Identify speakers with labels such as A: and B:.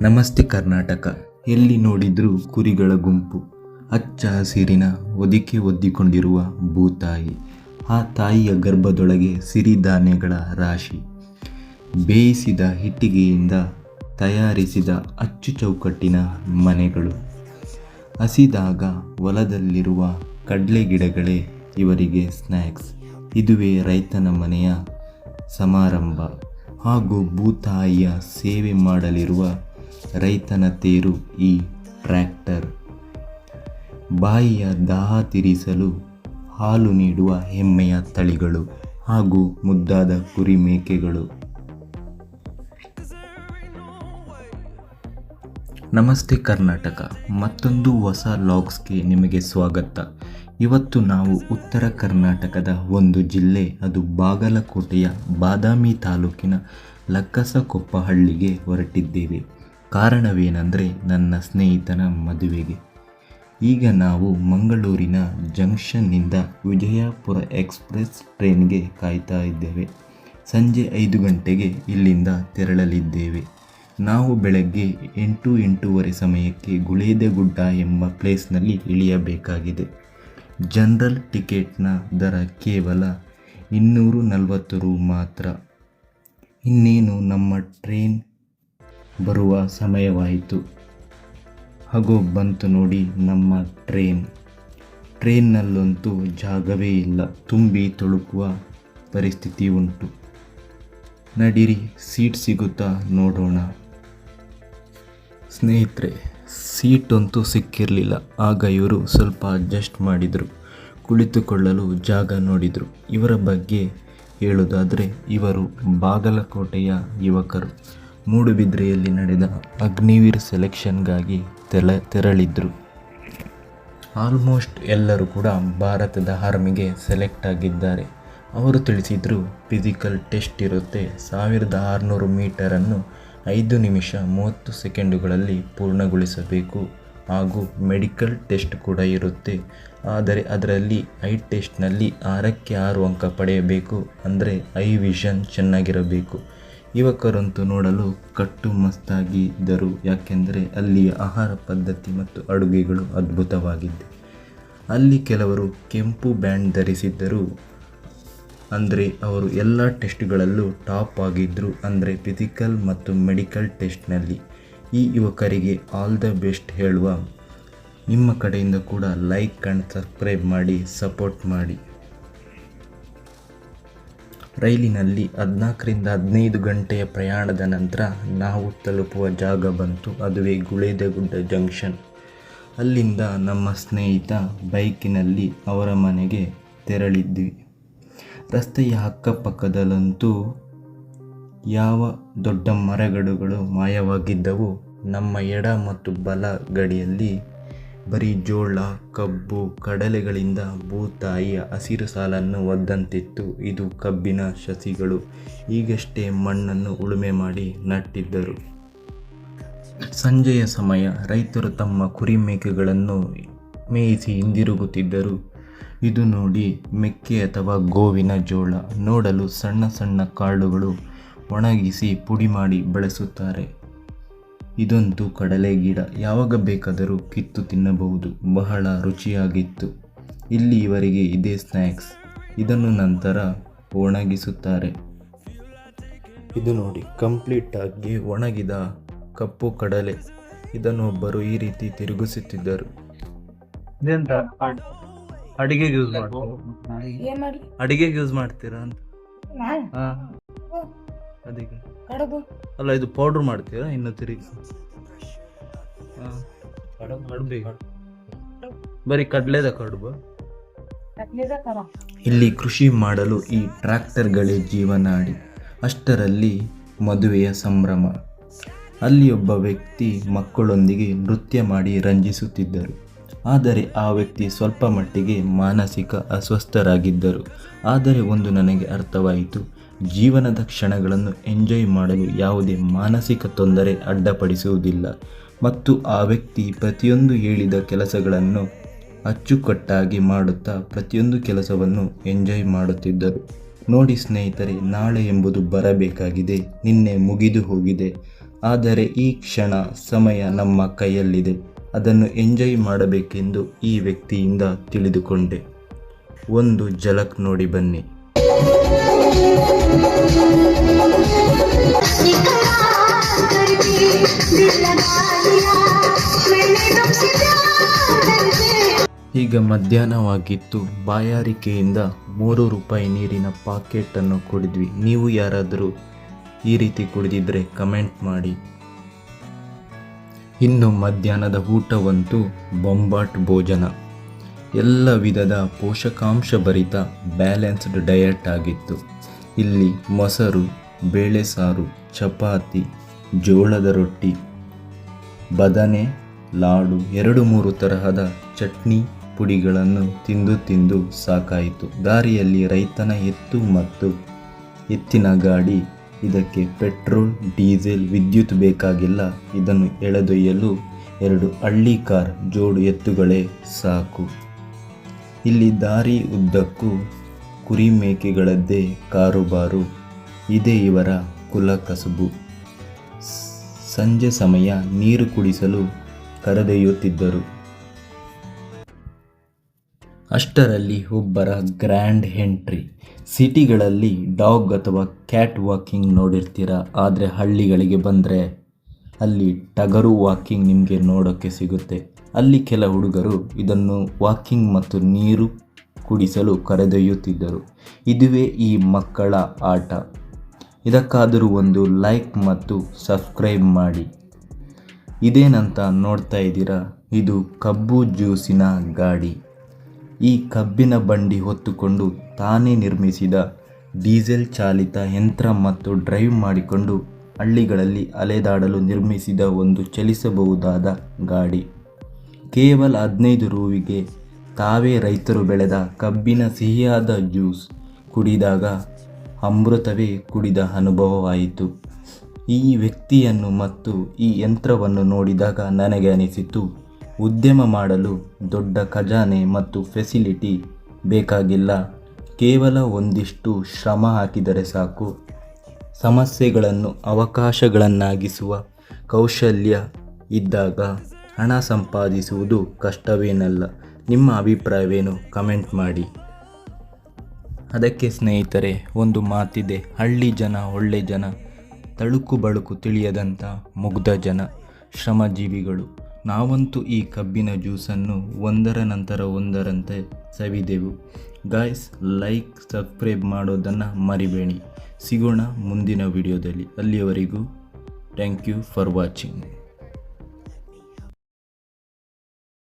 A: ನಮಸ್ತೆ ಕರ್ನಾಟಕ. ಎಲ್ಲಿ ನೋಡಿದ್ರೂ ಕುರಿಗಳ ಗುಂಪು, ಹಚ್ಚ ಹಸಿರಿನ ಹೊದಿಕೆ ಒದ್ದಿಕೊಂಡಿರುವ ಭೂತಾಯಿ. ಆ ತಾಯಿಯ ಗರ್ಭದೊಳಗೆ ಸಿರಿಧಾನ್ಯಗಳ ರಾಶಿ. ಬೇಯಿಸಿದ ಇಟ್ಟಿಗೆಯಿಂದ ತಯಾರಿಸಿದ ಅಚ್ಚು ಚೌಕಟ್ಟಿನ ಮನೆಗಳು. ಹಸಿದಾಗ ಹೊಲದಲ್ಲಿರುವ ಕಡಲೆ ಗಿಡಗಳೇ ಇವರಿಗೆ ಸ್ನ್ಯಾಕ್ಸ್. ಇದುವೇ ರೈತನ ಮನೆಯ ಸಮಾರಂಭ ಹಾಗೂ ಭೂತಾಯಿಯ ಸೇವೆ ಮಾಡಲಿರುವ ರೈತನ ತೇರು ಈ ಟ್ರ್ಯಾಕ್ಟರ್. ಬಾಯಿಯ ದಾಹ ತೀರಿಸಲು ಹಾಲು ನೀಡುವ ಹೆಮ್ಮೆಯ ತಳಿಗಳು ಹಾಗೂ ಮುದ್ದಾದ ಕುರಿ ಮೇಕೆಗಳು. ನಮಸ್ತೆ ಕರ್ನಾಟಕ, ಮತ್ತೊಂದು ಹೊಸ ಲಾಗ್ಸ್ಗೆ ನಿಮಗೆ ಸ್ವಾಗತ. ಇವತ್ತು ನಾವು ಉತ್ತರ ಕರ್ನಾಟಕದ ಒಂದು ಜಿಲ್ಲೆ, ಅದು ಬಾಗಲಕೋಟೆಯ ಬಾದಾಮಿ ತಾಲೂಕಿನ ಲಕ್ಕಸಕೊಪ್ಪಹಳ್ಳಿಗೆ ಹೊರಟಿದ್ದೇವೆ. ಕಾರಣವೇನೆಂದರೆ ನನ್ನ ಸ್ನೇಹಿತನ ಮದುವೆಗೆ. ಈಗ ನಾವು ಮಂಗಳೂರಿನ ಜಂಕ್ಷನ್ನಿಂದ ವಿಜಯಪುರ ಎಕ್ಸ್ಪ್ರೆಸ್ ಟ್ರೈನ್ಗೆ ಕಾಯ್ತಾ ಇದ್ದೇವೆ. ಸಂಜೆ 5 ಗಂಟೆಗೆ ಇಲ್ಲಿಂದ ತೆರಳಲಿದ್ದೇವೆ. ನಾವು ಬೆಳಗ್ಗೆ 8-8:30 ಸಮಯಕ್ಕೆ ಗುಳೇದಗುಡ್ಡ ಎಂಬ ಪ್ಲೇಸ್ನಲ್ಲಿ ಇಳಿಯಬೇಕಾಗಿದೆ. ಜನರಲ್ ಟಿಕೆಟ್ನ ದರ ಕೇವಲ 240 ರು ಮಾತ್ರ. ಇನ್ನೇನು ನಮ್ಮ ಟ್ರೈನ್ ಬರುವ ಸಮಯವಾಯಿತು. ಹಾಗೋ ಬಂತು ನೋಡಿ ನಮ್ಮ ಟ್ರೈನ್ನಲ್ಲಂತೂ ಜಾಗವೇ ಇಲ್ಲ, ತುಂಬಿ ತುಳುಕುವ ಪರಿಸ್ಥಿತಿ ಉಂಟು. ನಡೀರಿ, ಸೀಟ್ ಸಿಗುತ್ತಾ ನೋಡೋಣ. ಸ್ನೇಹಿತರೆ, ಸೀಟಂತೂ ಸಿಕ್ಕಿರಲಿಲ್ಲ. ಆಗ ಇವರು ಸ್ವಲ್ಪ ಅಡ್ಜಸ್ಟ್ ಮಾಡಿದರು, ಕುಳಿತುಕೊಳ್ಳಲು ಜಾಗ ನೋಡಿದರು. ಇವರ ಬಗ್ಗೆ ಹೇಳೋದಾದರೆ, ಇವರು ಬಾಗಲಕೋಟೆಯ ಯುವಕರು. ಮೂಡುಬಿದ್ರೆಯಲ್ಲಿ ನಡೆದ ಅಗ್ನಿವೀರ್ ಸೆಲೆಕ್ಷನ್ಗಾಗಿ ತೆರಳಿದ್ರು. ಆಲ್ಮೋಸ್ಟ್ ಎಲ್ಲರೂ ಕೂಡ ಭಾರತದ ಆರ್ಮಿಗೆ ಸೆಲೆಕ್ಟ್ ಆಗಿದ್ದಾರೆ. ಅವರು ತಿಳಿಸಿದ್ರು, ಫಿಸಿಕಲ್ ಟೆಸ್ಟ್ ಇರುತ್ತೆ. 1600 ಮೀಟರನ್ನು 5 ನಿಮಿಷ 30 ಸೆಕೆಂಡುಗಳಲ್ಲಿ ಪೂರ್ಣಗೊಳಿಸಬೇಕು. ಹಾಗೂ ಮೆಡಿಕಲ್ ಟೆಸ್ಟ್ ಕೂಡ ಇರುತ್ತೆ. ಆದರೆ ಅದರಲ್ಲಿ ಐ ಟೆಸ್ಟ್ನಲ್ಲಿ 6ಕ್ಕೆ 6 ಅಂಕ ಪಡೆಯಬೇಕು. ಅಂದರೆ ಐ ವಿಷನ್ ಚೆನ್ನಾಗಿರಬೇಕು. ಯುವಕರಂತೂ ನೋಡಲು ಕಟ್ಟುಮಸ್ತಾಗಿದ್ದರು, ಯಾಕೆಂದರೆ ಅಲ್ಲಿಯ ಆಹಾರ ಪದ್ಧತಿ ಮತ್ತು ಅಡುಗೆಗಳು ಅದ್ಭುತವಾಗಿದ್ದೆ. ಅಲ್ಲಿ ಕೆಲವರು ಕೆಂಪು ಬ್ಯಾಂಡ್ ಧರಿಸಿದ್ದರು. ಅಂದರೆ ಅವರು ಎಲ್ಲ ಟೆಸ್ಟ್ಗಳಲ್ಲೂ ಟಾಪ್ ಆಗಿದ್ದರು, ಅಂದರೆ ಫಿಸಿಕಲ್ ಮತ್ತು ಮೆಡಿಕಲ್ ಟೆಸ್ಟ್ನಲ್ಲಿ. ಈ ಯುವಕರಿಗೆ ಆಲ್ ದ ಬೆಸ್ಟ್ ಹೇಳುವ, ನಿಮ್ಮ ಕಡೆಯಿಂದ ಕೂಡ ಲೈಕ್ ಆ್ಯಂಡ್ ಸಬ್ಸ್ಕ್ರೈಬ್ ಮಾಡಿ ಸಪೋರ್ಟ್ ಮಾಡಿ. ರೈಲಿನಲ್ಲಿ 14-15 ಗಂಟೆಯ ಪ್ರಯಾಣದ ನಂತರ ನಾವು ತಲುಪುವ ಜಾಗ ಬಂತು. ಅದುವೇ ಗುಳೇದಗುಡ್ಡ ಜಂಕ್ಷನ್. ಅಲ್ಲಿಂದ ನಮ್ಮ ಸ್ನೇಹಿತ ಬೈಕಿನಲ್ಲಿ ಅವರ ಮನೆಗೆ ತೆರಳಿದ್ವಿ. ರಸ್ತೆಯ ಅಕ್ಕಪಕ್ಕದಲ್ಲಂತೂ ಯಾವ ದೊಡ್ಡ ಮರಗಿಡಗಳು ಮಾಯವಾಗಿದ್ದವು. ನಮ್ಮ ಎಡ ಮತ್ತು ಬಲ ಗಡಿಯಲ್ಲಿ ಬರೀ ಜೋಳ, ಕಬ್ಬು, ಕಡಲೆಗಳಿಂದ ಭೂತಾಯಿಯ ಹಸಿರು ಸಾಲನ್ನು ಒದ್ದಂತಿತ್ತು. ಇದು ಕಬ್ಬಿನ ಸಸಿಗಳು. ಈಗಷ್ಟೇ ಮಣ್ಣನ್ನು ಉಳುಮೆ ಮಾಡಿ ನಟ್ಟಿದ್ದರು. ಸಂಜೆಯ ಸಮಯ. ರೈತರು ತಮ್ಮ ಕುರಿ ಮೇಕೆಗಳನ್ನು ಮೇಯಿಸಿ ಹಿಂದಿರುಗುತ್ತಿದ್ದರು. ಇದು ನೋಡಿ, ಮೆಕ್ಕೆ ಅಥವಾ ಗೋವಿನ ಜೋಳ. ನೋಡಲು ಸಣ್ಣ ಸಣ್ಣ ಕಾಳುಗಳು, ಒಣಗಿಸಿ ಪುಡಿ ಮಾಡಿ ಬಳಸುತ್ತಾರೆ. ಇದಂತೂ ಕಡಲೆ ಗಿಡ, ಯಾವಾಗ ಬೇಕಾದರೂ ಕಿತ್ತು ತಿನ್ನಬಹುದು. ಬಹಳ ರುಚಿಯಾಗಿತ್ತು. ಇಲ್ಲಿ ಇವರಿಗೆ ಇದೇ ಸ್ನ್ಯಾಕ್ಸ್. ಇದನ್ನು ನಂತರ ಒಣಗಿಸುತ್ತಾರೆ. ಇದು ನೋಡಿ, ಕಂಪ್ಲೀಟ್ ಆಗಿ ಒಣಗಿದ ಕಪ್ಪು ಕಡಲೆ. ಇದನ್ನು ಒಬ್ಬರು ಈ ರೀತಿ ತಿರುಗಿಸುತ್ತಿದ್ದರು. ಅಡಿಗೆಗೆ ಯೂಸ್ ಮಾಡ್ತೀರಾ ಅಂತ? ಅದಕ್ಕೆ ಅಲ್ಲ, ಇದು ಪೌಡ್ರ್ ಮಾಡ್ತೀರಾ? ಇನ್ನು ತಿರುಗಿ ಬರೀ ಕಡಲೆದ ಕಡುಬು. ಇಲ್ಲಿ ಕೃಷಿ ಮಾಡಲು ಈ ಟ್ರ್ಯಾಕ್ಟರ್ಗಳೇ ಜೀವನಾಡಿ. ಅಷ್ಟರಲ್ಲಿ ಮದುವೆಯ ಸಂಭ್ರಮ. ಅಲ್ಲಿ ಒಬ್ಬ ವ್ಯಕ್ತಿ ಮಕ್ಕಳೊಂದಿಗೆ ನೃತ್ಯ ಮಾಡಿ ರಂಜಿಸುತ್ತಿದ್ದರು. ಆದರೆ ಆ ವ್ಯಕ್ತಿ ಸ್ವಲ್ಪ ಮಟ್ಟಿಗೆ ಮಾನಸಿಕ ಅಸ್ವಸ್ಥರಾಗಿದ್ದರು. ಆದರೆ ಒಂದು ನನಗೆ ಅರ್ಥವಾಯಿತು, ಜೀವನದ ಕ್ಷಣಗಳನ್ನು ಎಂಜಾಯ್ ಮಾಡಲು ಯಾವುದೇ ಮಾನಸಿಕ ತೊಂದರೆ ಅಡ್ಡಿಪಡಿಸುವುದಿಲ್ಲ. ಮತ್ತು ಆ ವ್ಯಕ್ತಿ ಪ್ರತಿಯೊಂದು ಹೇಳಿದ ಕೆಲಸಗಳನ್ನು ಅಚ್ಚುಕಟ್ಟಾಗಿ ಮಾಡುತ್ತಾ ಪ್ರತಿಯೊಂದು ಕೆಲಸವನ್ನು ಎಂಜಾಯ್ ಮಾಡುತ್ತಿದ್ದರು. ನೋಡಿ ಸ್ನೇಹಿತರೆ, ನಾಳೆ ಎಂಬುದು ಬರಬೇಕಾಗಿದೆ, ನಿನ್ನೆ ಮುಗಿದು ಹೋಗಿದೆ. ಆದರೆ ಈ ಕ್ಷಣ ಸಮಯ ನಮ್ಮ ಕೈಯಲ್ಲಿದೆ, ಅದನ್ನು ಎಂಜಾಯ್ ಮಾಡಬೇಕೆಂದು ಈ ವ್ಯಕ್ತಿಯಿಂದ ತಿಳಿದುಕೊಂಡೆ. ಒಂದು ಝಲಕ್ ನೋಡಿ ಬನ್ನಿ. ಈಗ ಮಧ್ಯಾಹ್ನವಾಗಿತ್ತು. ಬಾಯಾರಿಕೆಯಿಂದ 3 ರೂಪಾಯಿ ನೀರಿನ ಪಾಕೆಟನ್ನು ಕುಡಿದ್ವಿ. ನೀವು ಯಾರಾದರೂ ಈ ರೀತಿ ಕುಡಿದಿದ್ರೆ ಕಮೆಂಟ್ ಮಾಡಿ. ಇನ್ನು ಮಧ್ಯಾಹ್ನದ ಊಟವಂತೂ ಬೊಂಬಾಟ್ ಭೋಜನ. ಎಲ್ಲ ವಿಧದ ಪೋಷಕಾಂಶಭರಿತ ಬ್ಯಾಲೆನ್ಸ್ಡ್ ಡಯಟ್ ಆಗಿತ್ತು. ಇಲ್ಲಿ ಮೊಸರು, ಬೇಳೆ ಸಾರು, ಚಪಾತಿ, ಜೋಳದ ರೊಟ್ಟಿ, ಬದನೆ, ಲಾಡು, 2-3 ತರಹದ ಚಟ್ನಿ ಪುಡಿಗಳನ್ನು ತಿಂದು ಸಾಕಾಯಿತು. ದಾರಿಯಲ್ಲಿ ರೈತನ ಎತ್ತು ಮತ್ತು ಎತ್ತಿನ ಗಾಡಿ. ಇದಕ್ಕೆ ಪೆಟ್ರೋಲ್, ಡೀಸೆಲ್, ವಿದ್ಯುತ್ ಬೇಕಾಗಿಲ್ಲ. ಇದನ್ನು ಎಳೆದೊಯ್ಯಲು 2 ಹಳ್ಳಿ ಕಾರ್ ಜೋಡು ಎತ್ತುಗಳೇ ಸಾಕು. ಇಲ್ಲಿ ದಾರಿ ಉದ್ದಕ್ಕೂ ಕುರಿ ಮೇಕೆಗಳದ್ದೇ ಕಾರುಬಾರು. ಇದೇ ಇವರ ಕುಲ ಕಸುಬು. ಸಂಜೆ ಸಮಯ ನೀರು ಕುಡಿಸಲು ಕರೆದೊಯ್ಯುತ್ತಿದ್ದರು. ಅಷ್ಟರಲ್ಲಿ ಒಬ್ಬರ ಗ್ರ್ಯಾಂಡ್ ಎಂಟ್ರಿ. ಸಿಟಿಗಳಲ್ಲಿ ಡಾಗ್ ಅಥವಾ ಕ್ಯಾಟ್ ವಾಕಿಂಗ್ ನೋಡಿರ್ತೀರ, ಆದರೆ ಹಳ್ಳಿಗಳಿಗೆ ಬಂದರೆ ಅಲ್ಲಿ ಟಗರು ವಾಕಿಂಗ್ ನಿಮಗೆ ನೋಡೋಕ್ಕೆ ಸಿಗುತ್ತೆ. ಅಲ್ಲಿ ಕೆಲ ಹುಡುಗರು ಇದನ್ನು ವಾಕಿಂಗ್ ಮತ್ತು ನೀರು ಕುಡಿಸಲು ಕರೆದೊಯ್ಯುತ್ತಿದ್ದರು. ಇದುವೇ ಈ ಮಕ್ಕಳ ಆಟ. ಇದಕ್ಕಾದರೂ ಒಂದು ಲೈಕ್ ಮತ್ತು ಸಬ್ಸ್ಕ್ರೈಬ್ ಮಾಡಿ. ಇದೇನಂತ ನೋಡ್ತಾ ಇದ್ದೀರಾ, ಇದು ಕಬ್ಬು ಜ್ಯೂಸಿನ ಗಾಡಿ. ಈ ಕಬ್ಬಿನ ಬಂಡಿ ಹೊತ್ತುಕೊಂಡು ತಾನೇ ನಿರ್ಮಿಸಿದ ಡೀಸೆಲ್ ಚಾಲಿತ ಯಂತ್ರ ಮತ್ತು ಡ್ರೈವ್ ಮಾಡಿಕೊಂಡು ಹಳ್ಳಿಗಳಲ್ಲಿ ಅಲೆದಾಡಲು ನಿರ್ಮಿಸಿದ ಒಂದು ಚಲಿಸಬಹುದಾದ ಗಾಡಿ. ಕೇವಲ 15 ರೂವಿಗೆ ತಾವೇ ರೈತರು ಬೆಳೆದ ಕಬ್ಬಿನ ಸಿಹಿಯಾದ ಜ್ಯೂಸ್ ಕುಡಿದಾಗ ಅಮೃತವೇ ಕುಡಿದ ಅನುಭವವಾಯಿತು. ಈ ವ್ಯಕ್ತಿಯನ್ನು ಮತ್ತು ಈ ಯಂತ್ರವನ್ನು ನೋಡಿದಾಗ ನನಗೆ ಅನಿಸಿತು, ಉದ್ಯಮ ಮಾಡಲು ದೊಡ್ಡ ಖಜಾನೆ ಮತ್ತು ಫೆಸಿಲಿಟಿ ಬೇಕಾಗಿಲ್ಲ. ಕೇವಲ ಒಂದಿಷ್ಟು ಶ್ರಮ ಹಾಕಿದರೆ ಸಾಕು. ಸಮಸ್ಯೆಗಳನ್ನು ಅವಕಾಶಗಳನ್ನಾಗಿಸುವ ಕೌಶಲ್ಯ ಇದ್ದಾಗ ಹಣ ಸಂಪಾದಿಸುವುದು ಕಷ್ಟವೇನಲ್ಲ. ನಿಮ್ಮ ಅಭಿಪ್ರಾಯವೇನು ಕಮೆಂಟ್ ಮಾಡಿ. ಅದಕ್ಕೆ ಸ್ನೇಹಿತರೆ, ಒಂದು ಮಾತಿದೆ, ಹಳ್ಳಿ ಜನ ಒಳ್ಳೆ ಜನ, ತಳುಕು ಬಳುಕು ತಿಳಿಯದಂಥ ಮುಗ್ಧ ಜನ, ಶ್ರಮಜೀವಿಗಳು. ನಾವಂತೂ ಈ ಕಬ್ಬಿನ ಜ್ಯೂಸನ್ನು ಒಂದರ ನಂತರ ಒಂದರಂತೆ ಸವಿದೆವು. ಗಾಯ್ಸ್, ಲೈಕ್ ಸಬ್ಸ್ಕ್ರೈಬ್ ಮಾಡೋದನ್ನು ಮರಿಬೇಡಿ. ಸಿಗೋಣ ಮುಂದಿನ ವಿಡಿಯೋದಲ್ಲಿ. ಅಲ್ಲಿಯವರೆಗೂ ಥ್ಯಾಂಕ್ ಯು ಫಾರ್ ವಾಚಿಂಗ್.